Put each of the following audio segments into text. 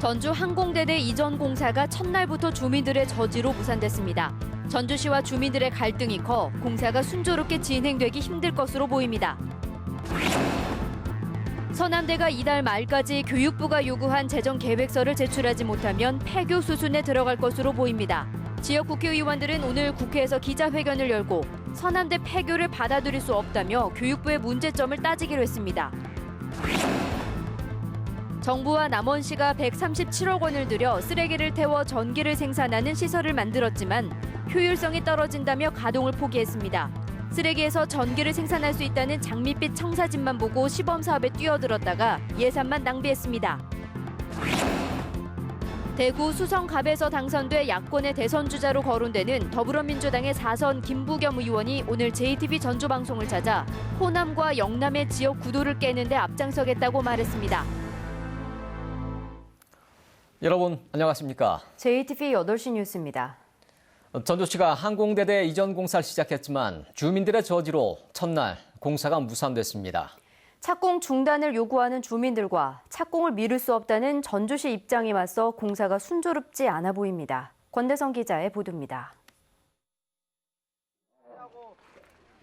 전주 항공대대 이전 공사가 첫날부터 주민들의 저지로 무산됐습니다. 전주시와 주민들의 갈등이 커 공사가 순조롭게 진행되기 힘들 것으로 보입니다. 서남대가 이달 말까지 교육부가 요구한 재정 계획서를 제출하지 못하면 폐교 수순에 들어갈 것으로 보입니다. 지역 국회의원들은 오늘 국회에서 기자회견을 열고 서남대 폐교를 받아들일 수 없다며 교육부의 문제점을 따지기로 했습니다. 정부와 남원시가 137억 원을 들여 쓰레기를 태워 전기를 생산하는 시설을 만들었지만 효율성이 떨어진다며 가동을 포기했습니다. 쓰레기에서 전기를 생산할 수 있다는 장밋빛 청사진만 보고 시범 사업에 뛰어들었다가 예산만 낭비했습니다. 대구 수성갑에서 당선돼 야권의 대선 주자로 거론되는 더불어민주당의 4선 김부겸 의원이 오늘 JTBC 전주 방송을 찾아 호남과 영남의 지역 구도를 깨는 데 앞장서겠다고 말했습니다. 여러분 안녕하십니까? JTBC 8시 뉴스입니다. 전주시가 항공대대 이전 공사를 시작했지만 주민들의 저지로 첫날 공사가 무산됐습니다. 착공 중단을 요구하는 주민들과 착공을 미룰 수 없다는 전주시 입장에 맞서 공사가 순조롭지 않아 보입니다. 권대성 기자의 보도입니다.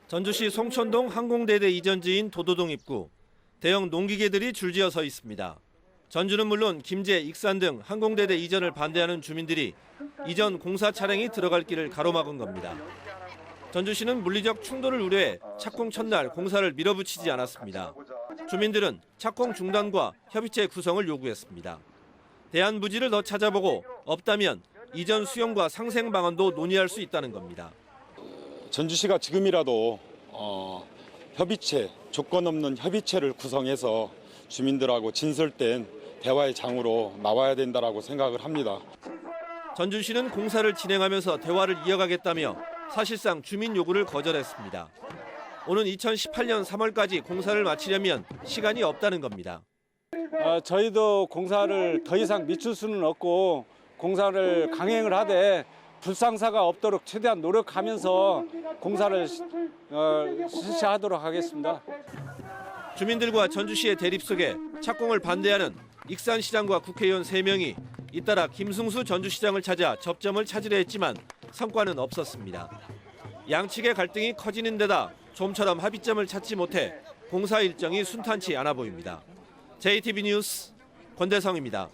전주시 송천동 항공대대 이전지인 도도동 입구. 대형 농기계들이 줄지어 서 있습니다. 전주는 물론 김제, 익산 등 항공대대 이전을 반대하는 주민들이 이전 공사 차량이 들어갈 길을 가로막은 겁니다. 전주시는 물리적 충돌을 우려해 착공 첫날 공사를 밀어붙이지 않았습니다. 주민들은 착공 중단과 협의체 구성을 요구했습니다. 대안 부지를 더 찾아보고 없다면 이전 수용과 상생 방안도 논의할 수 있다는 겁니다. 전주시가 지금이라도 협의체, 조건 없는 협의체를 구성해서 주민들하고 진솔된 대화의 장으로 나와야 된다고 생각을 합니다. 전주시는 공사를 진행하면서 대화를 이어가겠다며 사실상 주민 요구를 거절했습니다. 오는 2018년 3월까지 공사를 마치려면 시간이 없다는 겁니다. 저희도 공사를 더 이상 미칠 수는 없고 공사를 강행을 하되 불상사가 없도록 최대한 노력하면서 공사를 실시하도록 하겠습니다. 주민들과 전주시의 대립 속에 착공을 반대하는 익산시장과 국회의원 3명이 잇따라 김승수 전주시장을 찾아 접점을 찾으려 했지만 성과는 없었습니다. 양측의 갈등이 커지는 데다 좀처럼 합의점을 찾지 못해 공사 일정이 순탄치 않아 보입니다. JTBC 뉴스 권대성입니다.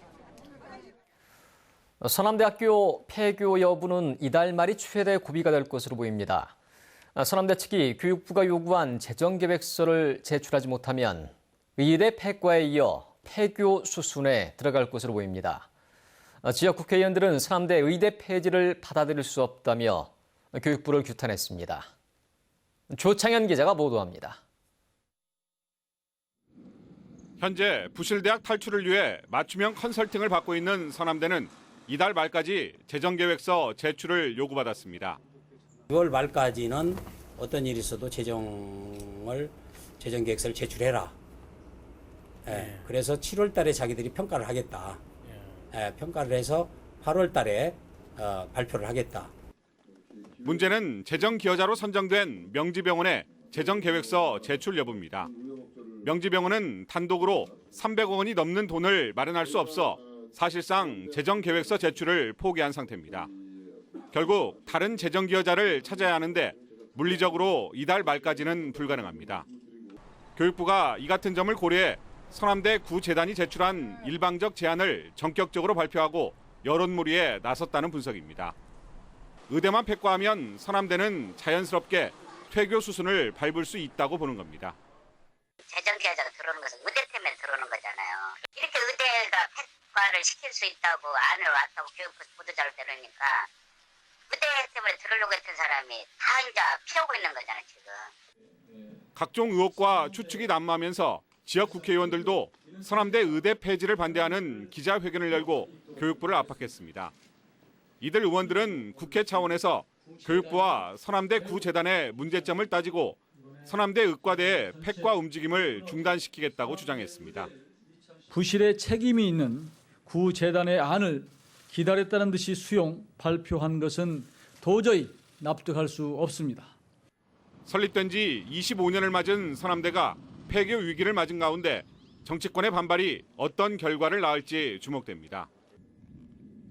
서남대학교 폐교 여부는 이달 말이 최대 고비가 될 것으로 보입니다. 서남대 측이 교육부가 요구한 재정계획서를 제출하지 못하면 의대 폐과에 이어 폐교 수순에 들어갈 것으로 보입니다. 지역 국회의원들은 서남대 의대 폐지를 받아들일 수 없다며 교육부를 규탄했습니다. 조창현 기자가 보도합니다. 현재 부실대학 탈출을 위해 맞춤형 컨설팅을 받고 있는 서남대는 이달 말까지 재정계획서 제출을 요구받았습니다. 6월 말까지는 어떤 일이 있어도 재정계획서를 제출해라. 그래서 7월 달에 자기들이 평가를 하겠다. 평가를 해서 8월 달에 발표를 하겠다. 문제는 재정기여자로 선정된 명지병원의 재정계획서 제출 여부입니다. 명지병원은 단독으로 300억 원이 넘는 돈을 마련할 수 없어 사실상 재정계획서 제출을 포기한 상태입니다. 결국 다른 재정기여자를 찾아야 하는데 물리적으로 이달 말까지는 불가능합니다. 교육부가 이 같은 점을 고려해 서남대 구재단이 제출한 일방적 제안을 전격적으로 발표하고 여론몰이에 나섰다는 분석입니다. 의대만 폐과하면 서남대는 자연스럽게 퇴교 수순을 밟을 수 있다고 보는 겁니다. 재정기여자가 들어오는 것은 의대 때문에 들어오는 거잖아요. 이렇게 의대가 폐과를 시킬 수 있다고 안을 왔다고 교육부 보도자를 들으니까 의대 때문에 들어오려고 했던 사람이 다 이제 피하고 있는 거잖아요, 지금. 각종 의혹과 추측이 난무하면서 지역 국회의원들도 서남대 의대 폐지를 반대하는 기자회견을 열고 교육부를 압박했습니다. 이들 의원들은 국회 차원에서 교육부와 서남대 구재단의 문제점을 따지고 서남대 의과대의 폐과 움직임을 중단시키겠다고 주장했습니다. 부실에 책임이 있는 구재단의 안을 기다렸다는 듯이 수용, 발표한 것은 도저히 납득할 수 없습니다. 설립된 지 25년을 맞은 서남대가 폐교 위기를 맞은 가운데 정치권의 반발이 어떤 결과를 낳을지 주목됩니다.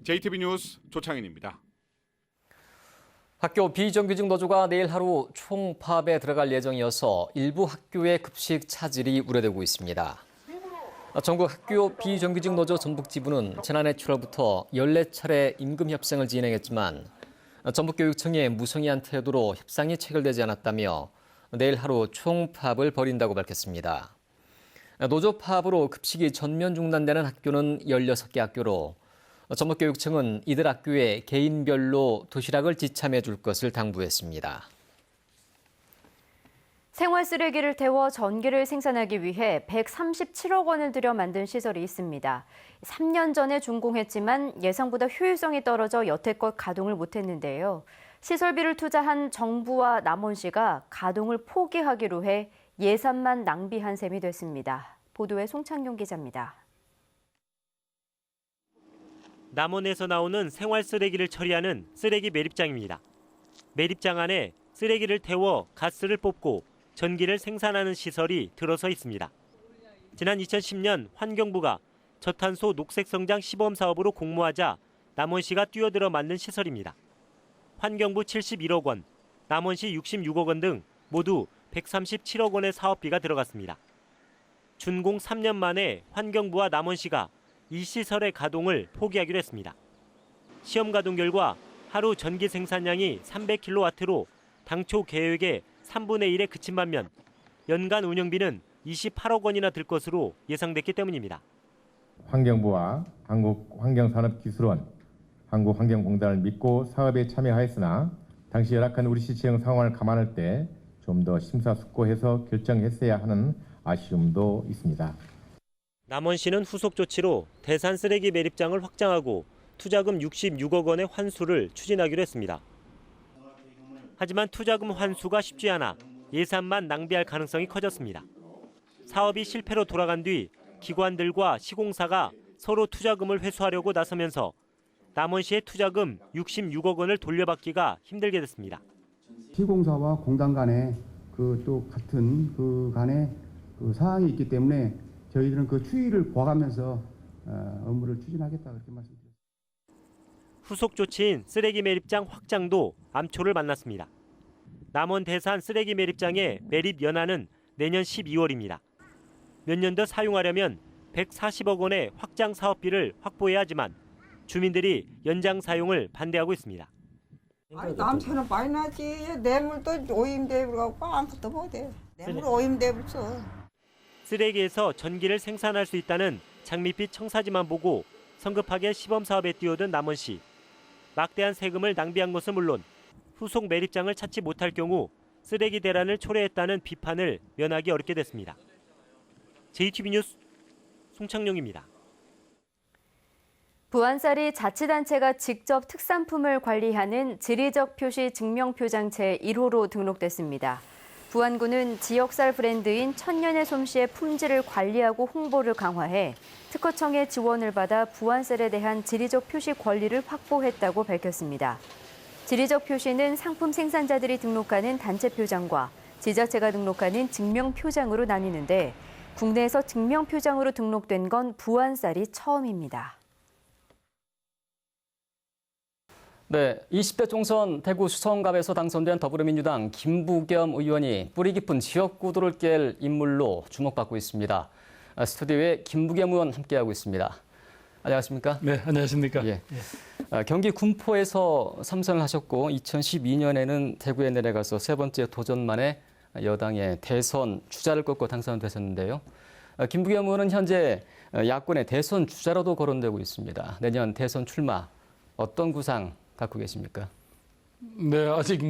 JTB 뉴스 조창인입니다. 학교 비정규직 노조가 내일 하루 총파업에 들어갈 예정이어서 일부 학교의 급식 차질이 우려되고 있습니다. 전국 학교 비정규직 노조 전북지부는 지난해 7월부터 14차례 임금 협상을 진행했지만 전북교육청의 무성의한 태도로 협상이 체결되지 않았다며 내일 하루 총파업을 벌인다고 밝혔습니다. 노조 파업으로 급식이 전면 중단되는 학교는 16개 학교로 전북교육청은 이들 학교에 개인별로 도시락을 지참해 줄 것을 당부했습니다. 생활 쓰레기를 태워 전기를 생산하기 위해 137억 원을 들여 만든 시설이 있습니다. 3년 전에 준공했지만 예상보다 효율성이 떨어져 여태껏 가동을 못했는데요. 시설비를 투자한 정부와 남원시가 가동을 포기하기로 해 예산만 낭비한 셈이 됐습니다. 보도에 송창용 기자입니다. 남원에서 나오는 생활 쓰레기를 처리하는 쓰레기 매립장입니다. 매립장 안에 쓰레기를 태워 가스를 뽑고 전기를 생산하는 시설이 들어서 있습니다. 지난 2010년 환경부가 저탄소 녹색성장 시범 사업으로 공모하자 남원시가 뛰어들어 만든 시설입니다. 환경부 71억 원, 남원시 66억 원 등 모두 137억 원의 사업비가 들어갔습니다. 준공 3년 만에 환경부와 남원시가 이 시설의 가동을 포기하기로 했습니다. 시험 가동 결과 하루 전기 생산량이 300kW로 당초 계획의 3분의 1에 그친 반면 연간 운영비는 28억 원이나 들 것으로 예상됐기 때문입니다. 환경부와 한국환경산업기술원, 한국환경공단을 믿고 사업에 참여하였으나 당시 열악한 우리 시청 상황을 감안할 때 좀 더 심사숙고해서 결정했어야 하는 아쉬움도 있습니다. 남원시는 후속 조치로 대산 쓰레기 매립장을 확장하고 투자금 66억 원의 환수를 추진하기로 했습니다. 하지만 투자금 환수가 쉽지 않아 예산만 낭비할 가능성이 커졌습니다. 사업이 실패로 돌아간 뒤 기관들과 시공사가 서로 투자금을 회수하려고 나서면서 남원시의 투자금 66억 원을 돌려받기가 힘들게 됐습니다. 시공사와 공단 간에 또 같은 간에 사항이 있기 때문에 저희들은 그 추이를 봐가면서 업무를 추진하겠다 그렇게 말씀드렸습니다. 후속 조치인 쓰레기 매립장 확장도 암초를 만났습니다. 남원 대산 쓰레기 매립장의 매립 연한은 내년 12월입니다. 몇 년 더 사용하려면 140억 원의 확장 사업비를 확보해야 하지만 주민들이 연장 사용을 반대하고 있습니다. 아니, 남새는 많이 나지. 뇌물도 오임대불 갖고 아무것도 못해. 뇌물 오임대불 써. 쓰레기에서 전기를 생산할 수 있다는 장밋빛 청사지만 보고 성급하게 시범 사업에 뛰어든 남원시. 막대한 세금을 낭비한 것은 물론 후속 매립장을 찾지 못할 경우 쓰레기 대란을 초래했다는 비판을 면하기 어렵게 됐습니다. JTB 뉴스 송창용입니다. 부안쌀이 자치단체가 직접 특산품을 관리하는 지리적 표시 증명표장체 1호로 등록됐습니다. 부안군은 지역쌀 브랜드인 천년의 솜씨의 품질을 관리하고 홍보를 강화해 특허청의 지원을 받아 부안쌀에 대한 지리적 표시 권리를 확보했다고 밝혔습니다. 지리적 표시는 상품 생산자들이 등록하는 단체 표장과 지자체가 등록하는 증명표장으로 나뉘는데 국내에서 증명표장으로 등록된 건 부안쌀이 처음입니다. 네, 20대 총선 대구 수성갑에서 당선된 더불어민주당 김부겸 의원이 뿌리 깊은 지역구도를 깰 인물로 주목받고 있습니다. 스튜디오에 김부겸 의원 함께하고 있습니다. 안녕하십니까? 네, 안녕하십니까? 예. 경기 군포에서 3선을 하셨고 2012년에는 대구에 내려가서 세 번째 도전 만에 여당의 대선 주자를 꺾고 당선되셨는데요. 김부겸 의원은 현재 야권의 대선 주자로도 거론되고 있습니다. 내년 대선 출마 어떤 구상 갖고 계십니까? 네, 아직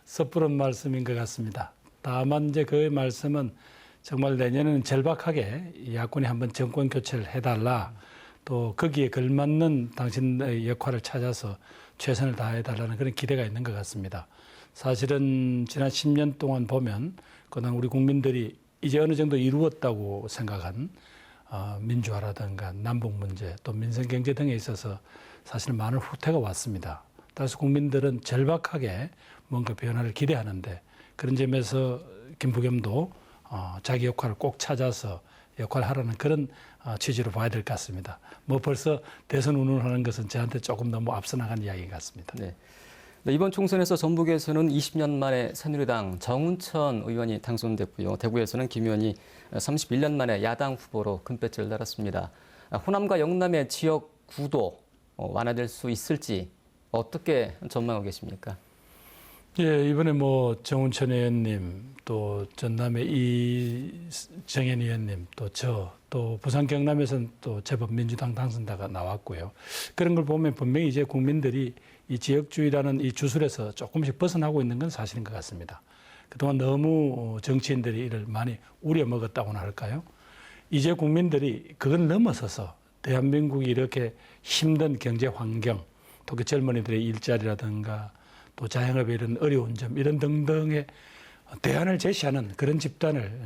섣부른 말씀인 것 같습니다. 다만 이제 그 말씀은 정말 내년에는 절박하게 야권이 한번 정권 교체를 해달라. 또 거기에 걸맞는 당신의 역할을 찾아서 최선을 다해달라는 그런 기대가 있는 것 같습니다. 사실은 지난 10년 동안 보면 그동안 우리 국민들이 이제 어느 정도 이루었다고 생각한 민주화라든가 남북 문제 또 민생 경제 등에 있어서 사실 많은 후퇴가 왔습니다. 따라서 국민들은 절박하게 뭔가 변화를 기대하는데 그런 점에서 김부겸도 자기 역할을 꼭 찾아서 역할을 하라는 그런 취지로 봐야 될 것 같습니다. 뭐 벌써 대선 운운하는 것은 저한테 조금 너무 앞서 나간 이야기 같습니다. 네. 이번 총선에서 전북에서는 20년 만에 새누리당 정운천 의원이 당선됐고요. 대구에서는 김 의원이 31년 만에 야당 후보로 금배지를 달았습니다. 호남과 영남의 지역 구도 완화될 수 있을지 어떻게 전망하고 계십니까? 예, 이번에 뭐 정운천 의원님, 또 전남의 이정현 의원님, 또 부산 경남에서는 또 제법 민주당 당선자가 나왔고요. 그런 걸 보면 분명히 이제 국민들이 이 지역주의라는 이 주술에서 조금씩 벗어나고 있는 건 사실인 것 같습니다. 그동안 너무 정치인들이 이를 많이 우려먹었다고나 할까요? 이제 국민들이 그걸 넘어서서 대한민국이 이렇게 힘든 경제 환경, 또 그 젊은이들의 일자리라든가 또 자영업의 이런 어려운 점, 이런 등등의 대안을 제시하는 그런 집단을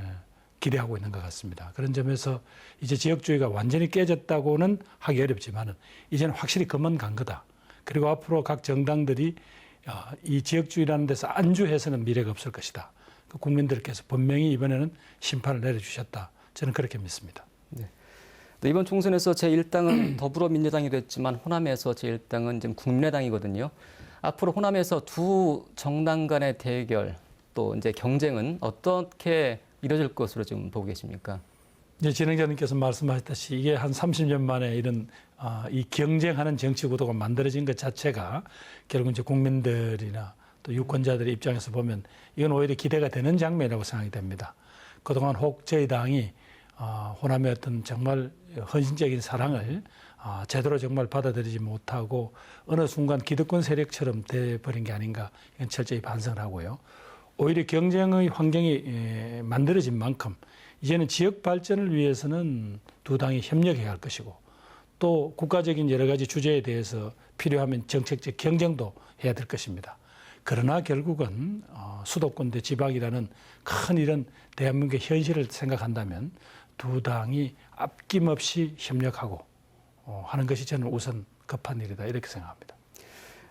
기대하고 있는 것 같습니다. 그런 점에서 이제 지역주의가 완전히 깨졌다고는 하기 어렵지만은 이제는 확실히 금은 간 거다. 그리고 앞으로 각 정당들이 이 지역주의라는 데서 안주해서는 미래가 없을 것이다. 그 국민들께서 분명히 이번에는 심판을 내려주셨다. 저는 그렇게 믿습니다. 네. 이번 총선에서 제1당은 더불어민주당이 됐지만 호남에서 제1당은 지금 국민의당이거든요. 앞으로 호남에서 두 정당 간의 대결 또 이제 경쟁은 어떻게 이루어질 것으로 지금 보고 계십니까? 이제 진행자님께서 말씀하셨듯이 이게 한 30년 만에 이런 이 경쟁하는 정치 구도가 만들어진 것 자체가 결국 이제 국민들이나 또 유권자들의 입장에서 보면 이건 오히려 기대가 되는 장면이라고 생각이 됩니다. 그동안 혹 저희 당이 호남의 어떤 정말 헌신적인 사랑을 제대로 정말 받아들이지 못하고 어느 순간 기득권 세력처럼 돼버린 게 아닌가, 이건 철저히 반성을 하고요. 오히려 경쟁의 환경이 만들어진 만큼 이제는 지역 발전을 위해서는 두 당이 협력해야 할 것이고 또 국가적인 여러 가지 주제에 대해서 필요하면 정책적 경쟁도 해야 될 것입니다. 그러나 결국은 수도권 대 지방이라는 큰 이런 대한민국의 현실을 생각한다면 두 당이 아낌없이 협력하고 하는 것이 저는 우선 급한 일이다, 이렇게 생각합니다.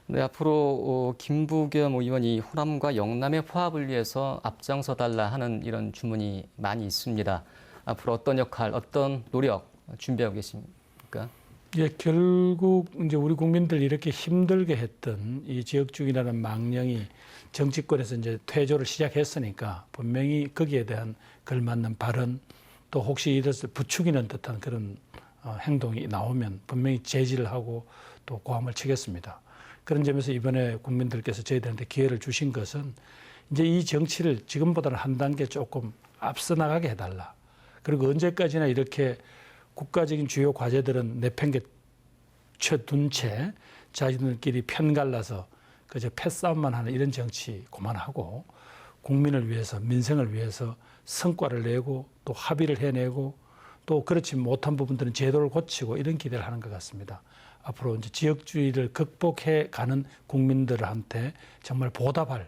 네, 앞으로 김부겸 의원이 호남과 영남의 화합을 위해서 앞장서 달라 하는 이런 주문이 많이 있습니다. 앞으로 어떤 역할, 어떤 노력 준비하고 계십니까? 예, 결국 이제 우리 국민들 이렇게 힘들게 했던 이 지역주의라는 망령이 정치권에서 이제 퇴조를 시작했으니까 분명히 거기에 대한 걸맞는 발언, 또 혹시 이것을 부추기는 듯한 그런 행동이 나오면 분명히 제지를 하고 또 고함을 치겠습니다. 그런 점에서 이번에 국민들께서 저희들한테 기회를 주신 것은 이제 이 정치를 지금보다는 한 단계 조금 앞서 나가게 해달라. 그리고 언제까지나 이렇게 국가적인 주요 과제들은 내팽개쳐둔 채 자기들끼리 편갈라서 그저 패싸움만 하는 이런 정치 그만하고 국민을 위해서, 민생을 위해서 성과를 내고 또 합의를 해내고 또 그렇지 못한 부분들은 제도를 고치고 이런 기대를 하는 것 같습니다. 앞으로 이제 지역주의를 극복해 가는 국민들한테 정말 보답할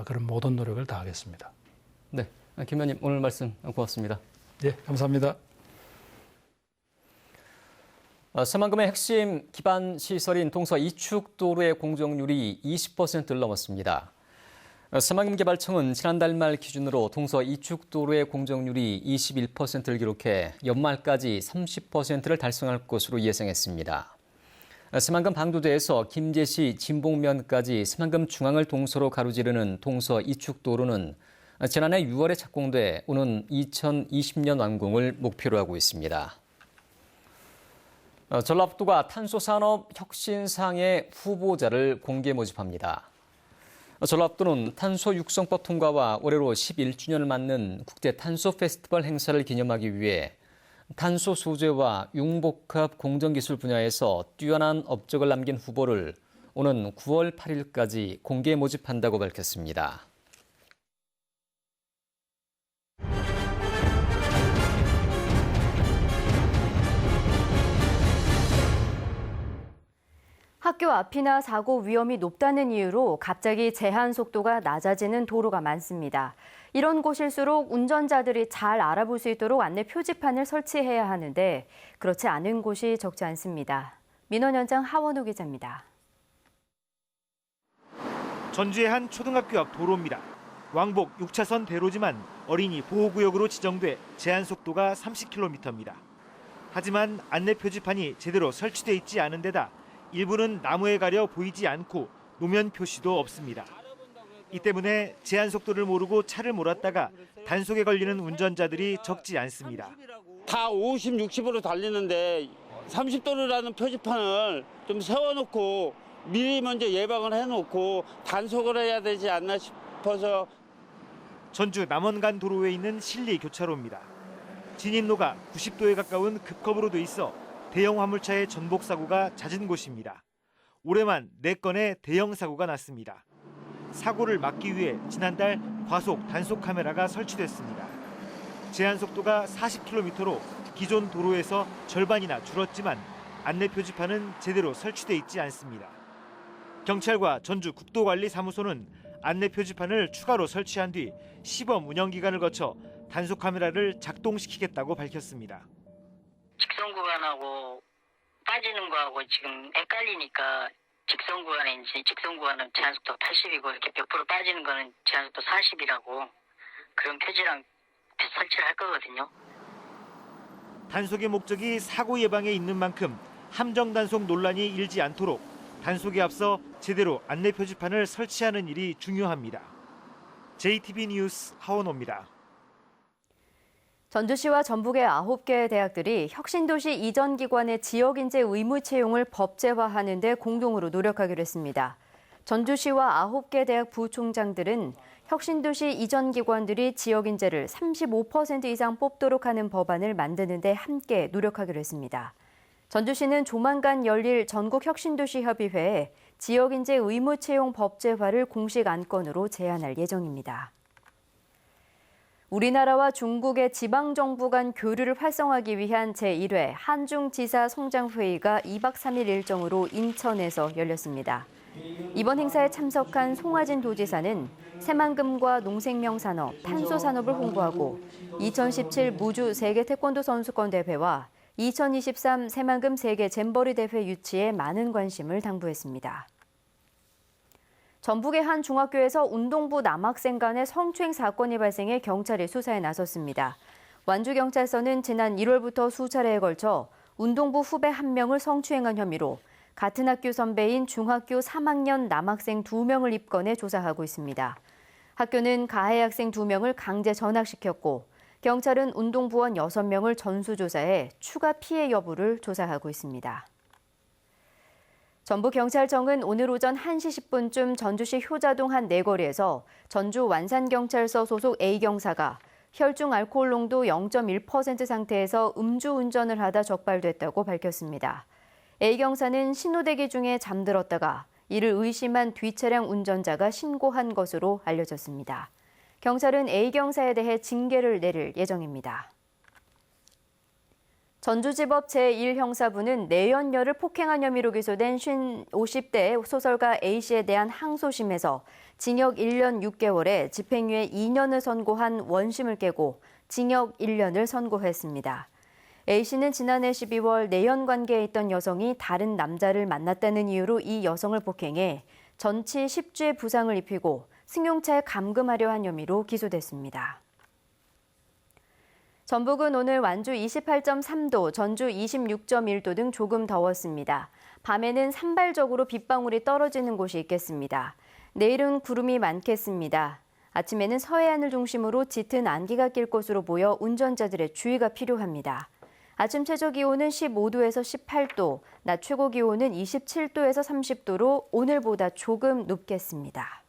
그런 모든 노력을 다하겠습니다. 네, 김 의원님 오늘 말씀 고맙습니다. 네, 감사합니다. 새만금의 핵심 기반 시설인 동서 이축도로의 공정률이 20%를 넘었습니다. 새만금개발청은 지난달 말 기준으로 동서 이축도로의 공정률이 21%를 기록해 연말까지 30%를 달성할 것으로 예상했습니다. 새만금 방도대에서 김제시 진봉면까지 새만금 중앙을 동서로 가로지르는 동서 이축도로는 지난해 6월에 착공돼 오는 2020년 완공을 목표로 하고 있습니다. 전라북도가 탄소산업 혁신상의 후보자를 공개 모집합니다. 전라북도는 탄소 육성법 통과와 올해로 11주년을 맞는 국제 탄소 페스티벌 행사를 기념하기 위해 탄소 소재와 융복합 공정기술 분야에서 뛰어난 업적을 남긴 후보를 오는 9월 8일까지 공개 모집한다고 밝혔습니다. 학교 앞이나 사고 위험이 높다는 이유로 갑자기 제한 속도가 낮아지는 도로가 많습니다. 이런 곳일수록 운전자들이 잘 알아볼 수 있도록 안내 표지판을 설치해야 하는데 그렇지 않은 곳이 적지 않습니다. 민원 현장 하원우 기자입니다. 전주의 한 초등학교 앞 도로입니다. 왕복 6차선 대로지만 어린이 보호구역으로 지정돼 제한 속도가 30km입니다. 하지만 안내 표지판이 제대로 설치돼 있지 않은 데다 일부는 나무에 가려 보이지 않고 노면 표시도 없습니다. 이 때문에 제한 속도를 모르고 차를 몰았다가 단속에 걸리는 운전자들이 적지 않습니다. 다 50, 60으로 달리는데 30도로라는 표지판을 좀 세워놓고 미리 먼저 예방을 해놓고 단속을 해야 되지 않나 싶어서. 전주 남원간 도로에 있는 실리 교차로입니다. 진입로가 90도에 가까운 급커브로 돼 있어 대형 화물차의 전복 사고가 잦은 곳입니다. 올해만 4건의 대형 사고가 났습니다. 사고를 막기 위해 지난달 과속 단속 카메라가 설치됐습니다. 제한 속도가 40km로 기존 도로에서 절반이나 줄었지만 안내 표지판은 제대로 설치돼 있지 않습니다. 경찰과 전주 국도관리사무소는 안내 표지판을 추가로 설치한 뒤 시범 운영 기간을 거쳐 단속 카메라를 작동시키겠다고 밝혔습니다. 직선 구간하고 빠지는 거하고 지금 헷갈리니까 직선 구간에 이제 직선 구간은 제한속도 80이고 이렇게 100% 빠지는 거는 제한속도 40이라고 그런 표지랑 설치를 할 거거든요. 단속의 목적이 사고 예방에 있는 만큼 함정 단속 논란이 일지 않도록 단속에 앞서 제대로 안내 표지판을 설치하는 일이 중요합니다. JTB 뉴스 하원호입니다. 전주시와 전북의 9개 대학들이 혁신도시 이전 기관의 지역인재 의무 채용을 법제화하는 데 공동으로 노력하기로 했습니다. 전주시와 9개 대학 부총장들은 혁신도시 이전 기관들이 지역인재를 35% 이상 뽑도록 하는 법안을 만드는 데 함께 노력하기로 했습니다. 전주시는 조만간 열릴 전국혁신도시협의회에 지역인재 의무 채용 법제화를 공식 안건으로 제안할 예정입니다. 우리나라와 중국의 지방정부 간 교류를 활성화하기 위한 제1회 한중지사 성장회의가 2박 3일 일정으로 인천에서 열렸습니다. 이번 행사에 참석한 송하진 도지사는 새만금과 농생명산업, 탄소산업을 홍보하고 2017 무주 세계 태권도 선수권 대회와 2023 새만금 세계 잼버리 대회 유치에 많은 관심을 당부했습니다. 전북의 한 중학교에서 운동부 남학생 간의 성추행 사건이 발생해 경찰이 수사에 나섰습니다. 완주경찰서는 지난 1월부터 수차례에 걸쳐 운동부 후배 1명을 성추행한 혐의로 같은 학교 선배인 중학교 3학년 남학생 2명을 입건해 조사하고 있습니다. 학교는 가해 학생 2명을 강제 전학시켰고 경찰은 운동부원 6명을 전수조사해 추가 피해 여부를 조사하고 있습니다. 전북경찰청은 오늘 오전 1시 10분쯤 전주시 효자동 한 내거리에서 전주 완산경찰서 소속 A경사가 혈중 알코올 농도 0.1% 상태에서 음주운전을 하다 적발됐다고 밝혔습니다. A경사는 신호대기 중에 잠들었다가 이를 의심한 뒤차량 운전자가 신고한 것으로 알려졌습니다. 경찰은 A경사에 대해 징계를 내릴 예정입니다. 전주지법 제1형사부는 내연녀를 폭행한 혐의로 기소된 50대 소설가 A씨에 대한 항소심에서 징역 1년 6개월에 집행유예 2년을 선고한 원심을 깨고 징역 1년을 선고했습니다. A씨는 지난해 12월 내연 관계에 있던 여성이 다른 남자를 만났다는 이유로 이 여성을 폭행해 전치 10주의 부상을 입히고 승용차에 감금하려 한 혐의로 기소됐습니다. 전북은 오늘 완주 28.3도, 전주 26.1도 등 조금 더웠습니다. 밤에는 산발적으로 빗방울이 떨어지는 곳이 있겠습니다. 내일은 구름이 많겠습니다. 아침에는 서해안을 중심으로 짙은 안개가 낄 것으로 보여 운전자들의 주의가 필요합니다. 아침 최저 기온은 15도에서 18도, 낮 최고 기온은 27도에서 30도로 오늘보다 조금 높겠습니다.